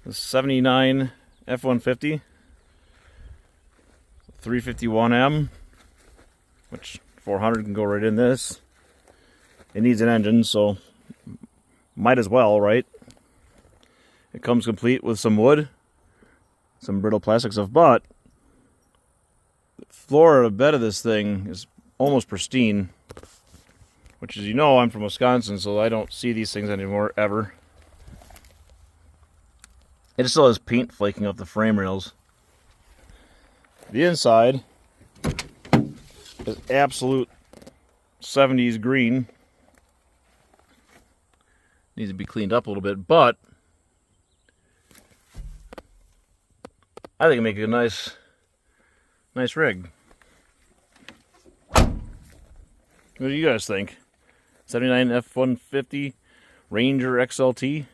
The 79 F150, 351M, which 400 can go right in this. It needs an engine, so might as well, right? It comes complete with some wood, some brittle plastic stuff, but the floor of the bed of this thing is almost pristine, which, as you know, I'm from Wisconsin, so I don't see these things anymore, ever. It still has paint flaking off the frame rails. The inside is absolute 70s green. Needs to be cleaned up a little bit, but I think it makes a nice rig. What do you guys think? 79 F150 Ranger XLT.